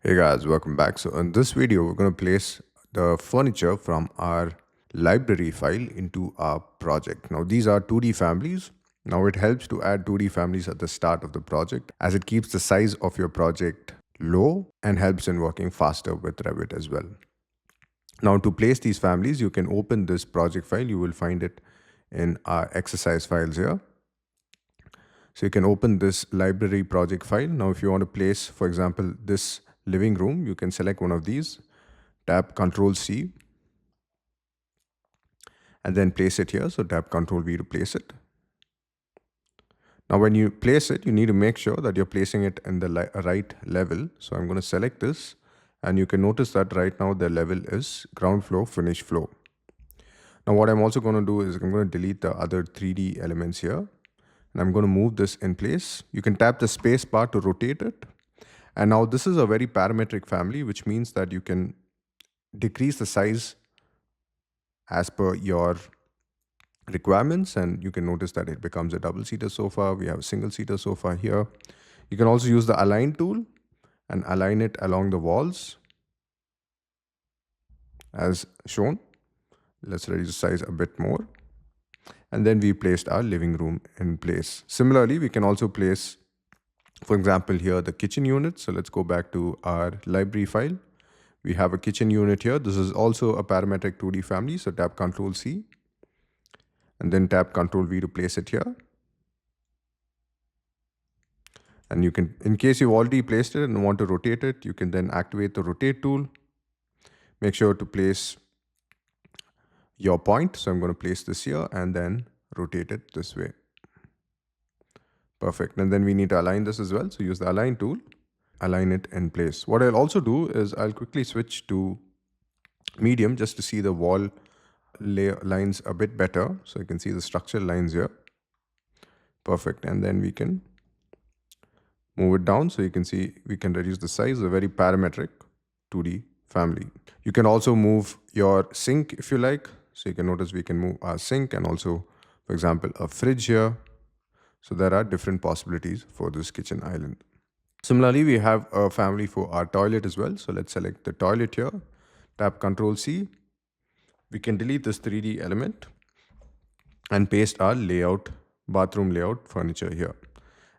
Hey guys, welcome back. So in this video, we're going to place the furniture from our library file into our project. Now these are 2D families. Now it helps to add 2D families at the start of the project as it keeps the size of your project low and helps in working faster with Revit as well. Now to place these families, you can open this project file. You will find it in our exercise files here. So you can open this library project file. Now if you want to place, for example, this living room, you can select one of these, tap Ctrl C, and then place it here. So tap Ctrl V to place it. Now when you place it, you need to make sure that you're placing it in the right level. So I'm going to select this, and you can notice that right now the level is ground floor, finish floor. Now what I'm also going to do is I'm going to delete the other 3D elements here, and I'm going to move this in place. You can tap the space bar to rotate it. And now this is a very parametric family, which means that you can decrease the size as per your requirements. And you can notice that it becomes a double-seater sofa. We have a single-seater sofa here. You can also use the align tool and align it along the walls as shown. Let's reduce the size a bit more. And then we placed our living room in place. Similarly, we can also place, for example, here the kitchen unit. So let's go back to our library file. We have a kitchen unit here. This is also a parametric 2D family. So tap Ctrl C and then tap Ctrl V to place it here. And you can, in case you've already placed it and want to rotate it, you can then activate the rotate tool. Make sure to place your point. So I'm going to place this here and then rotate it this way. Perfect. And then we need to align this as well. So use the align tool, align it in place. What I'll also do is I'll quickly switch to medium just to see the wall lines a bit better. So you can see the structural lines here. Perfect. And then we can move it down. So you can see we can reduce the size, a very parametric 2D family. You can also move your sink if you like. So you can notice we can move our sink and also, for example, a fridge here. So there are different possibilities for this kitchen island. Similarly, we have a family for our toilet as well. So let's select the toilet here, tap Ctrl C. We can delete this 3D element and paste our layout, bathroom layout furniture here.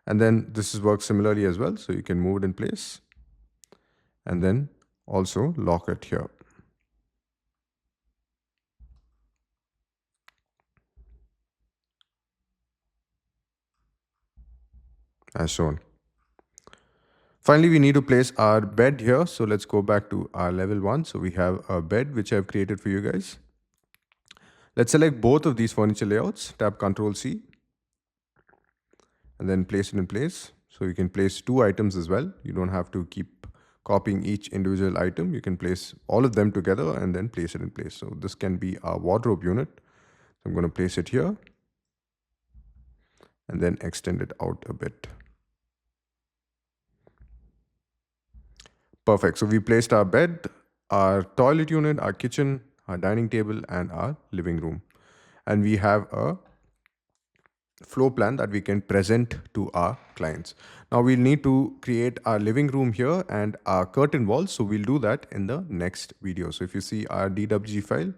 And then this works similarly as well. So you can move it in place and then also lock it here. As shown. Finally, we need to place our bed here. So let's go back to our level 1. So we have a bed which I've created for you guys. Let's select both of these furniture layouts, tap Ctrl C and then place it in place. So you can place 2 items as well. You don't have to keep copying each individual item. You can place all of them together and then place it in place. So this can be our wardrobe unit. So I'm going to place it here and then extend it out a bit. Perfect. So we placed our bed, our toilet unit, our kitchen, our dining table, and our living room. And we have a floor plan that we can present to our clients. Now we'll need to create our living room here and our curtain walls. So we'll do that in the next video. So if you see our DWG file,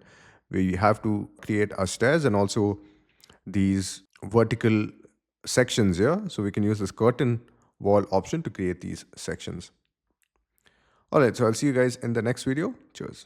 we have to create our stairs and also these vertical sections here. So we can use this curtain wall option to create these sections. All right, so I'll see you guys in the next video. Cheers.